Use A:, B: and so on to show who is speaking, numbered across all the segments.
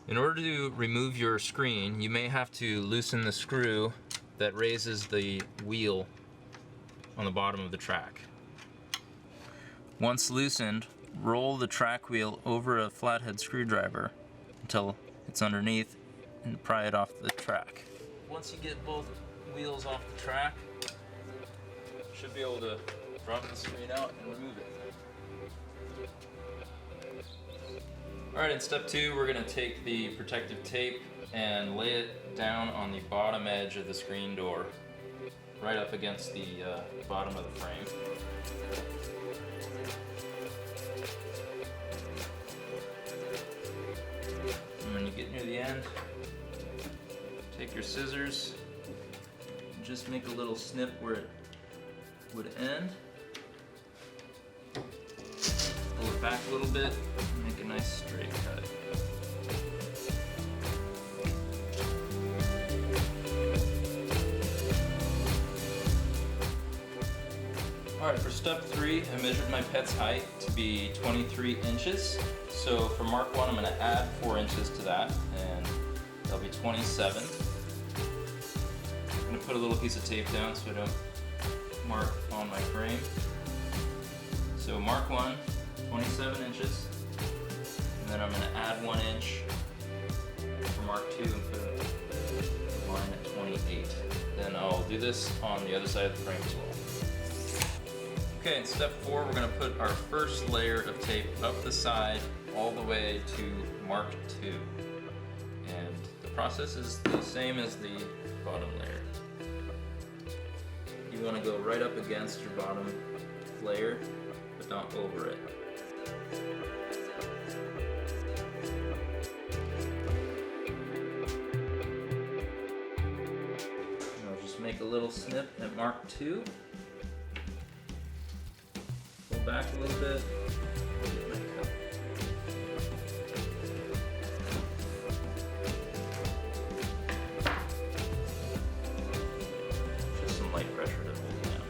A: In order to remove your screen, you may have to loosen the screw that raises the wheel on the bottom of the track. Once loosened, roll the track wheel over a flathead screwdriver until it's underneath and pry it off the track. Once you get both wheels off the track, you should be able to drop the screen out and remove it. Alright, in step 2, we're going to take the protective tape and lay it down on the bottom edge of the screen door, right up against the bottom of the frame. And when you get near the end, take your scissors and just make a little snip where it would end. Pull it back a little bit and make a nice straight cut. Alright, for step 3, I measured my pet's height to be 23 inches. So for mark 1, I'm going to add 4 inches to that, and that'll be 27. I'm going to put a little piece of tape down so I don't mark on my frame. So mark 1, 27 inches, and then I'm going to add 1 inch for mark 2 and put a line at 28. Then I'll do this on the other side of the frame as well. Okay, in step 4, we're going to put our first layer of tape up the side all the way to mark 2. And the process is the same as the bottom layer. You want to go right up against your bottom layer, but not over it. And I'll just make a little snip at mark 2. Back a little bit. Just some light pressure to hold down.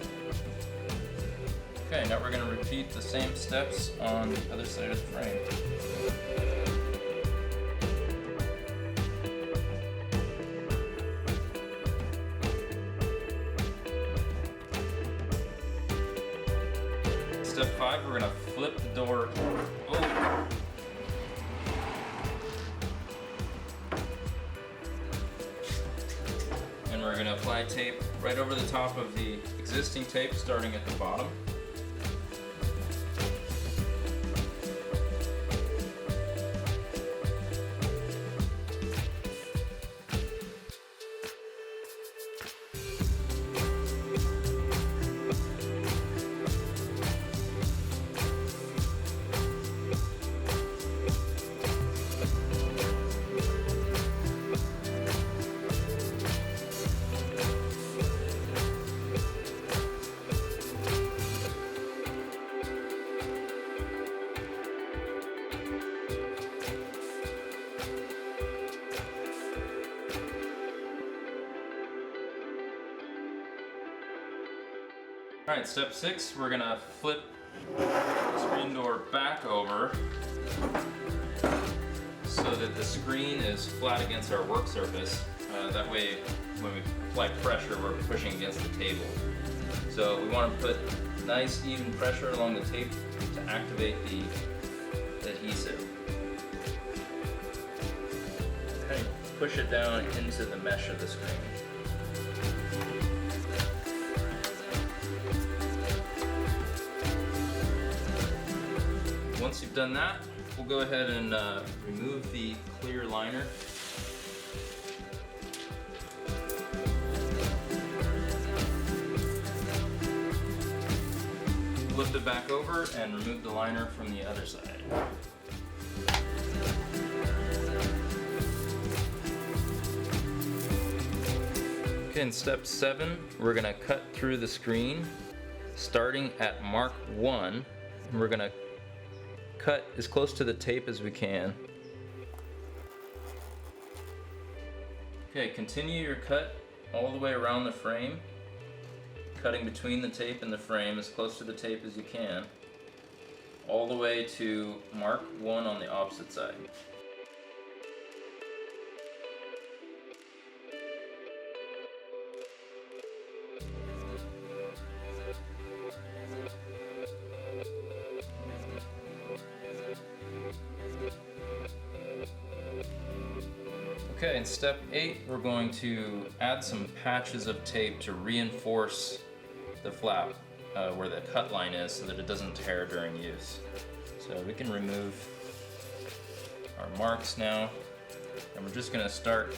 A: Okay, now we're going to repeat the same steps on the other side of the frame. Step 5, we're going to flip the door over. And we're going to apply tape right over the top of the existing tape, starting at the bottom. Alright, step 6, we're going to flip the screen door back over so that the screen is flat against our work surface. That way, when we apply pressure, we're pushing against the table. So we want to put nice even pressure along the tape to activate the adhesive. Kind of push it down into the mesh of the screen. Once you've done that, we'll go ahead and remove the clear liner. Flip it back over and remove the liner from the other side. Okay, in step 7, we're going to cut through the screen starting at mark 1, and we're going to cut as close to the tape as we can. Okay, continue your cut all the way around the frame, cutting between the tape and the frame as close to the tape as you can, all the way to mark 1 on the opposite side. Okay, in step 8, we're going to add some patches of tape to reinforce the flap where the cut line is so that it doesn't tear during use. So we can remove our marks now, and we're just going to start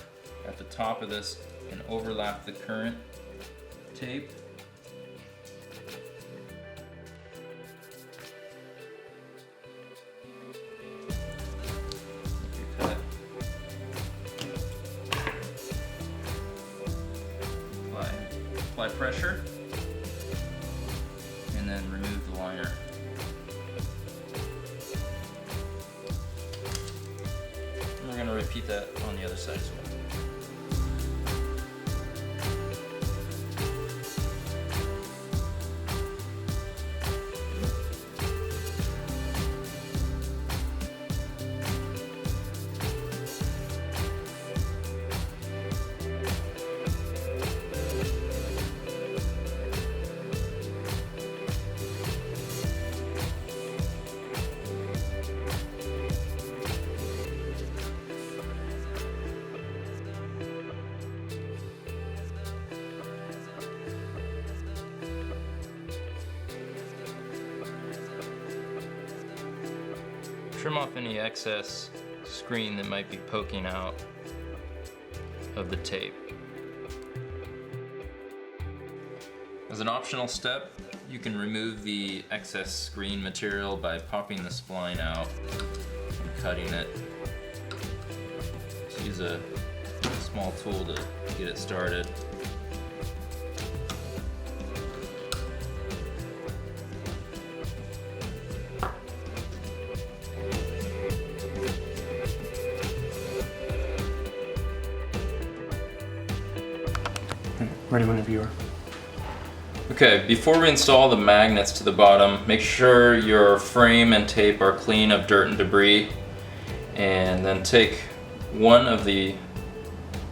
A: at the top of this and overlap the current tape. Apply pressure, and then remove the liner. And we're going to repeat that on the other side as well. Trim off any excess screen that might be poking out of the tape. As an optional step, you can remove the excess screen material by popping the spline out and cutting it. Just use a small tool to get it started.
B: Ready whenever you are.
A: Okay, before we install the magnets to the bottom, make sure your frame and tape are clean of dirt and debris, and then take one of the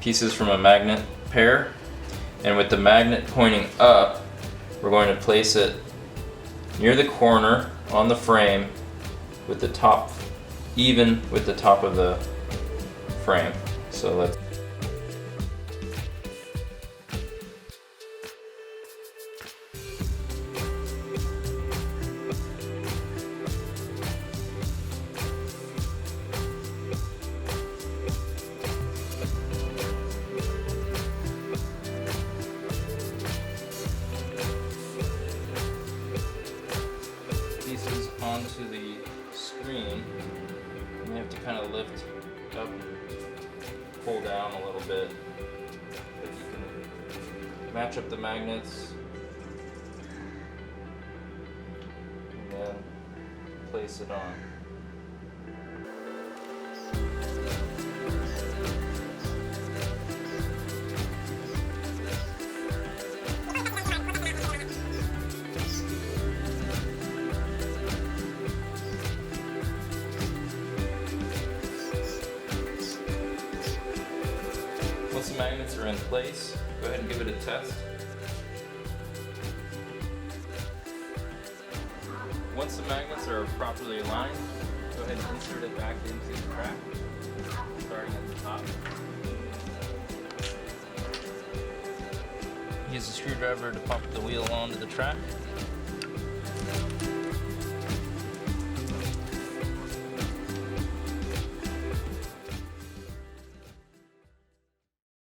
A: pieces from a magnet pair, and with the magnet pointing up, we're going to place it near the corner on the frame with the top even with the top of the frame. So let's pieces onto the screen. You have to kind of lift up and pull down a little bit. But you can match up the magnets and then place it on. Once the magnets are in place, go ahead and give it a test. Once the magnets are properly aligned, go ahead and insert it back into the track, starting at the top. Use the screwdriver to pop the wheel onto the track.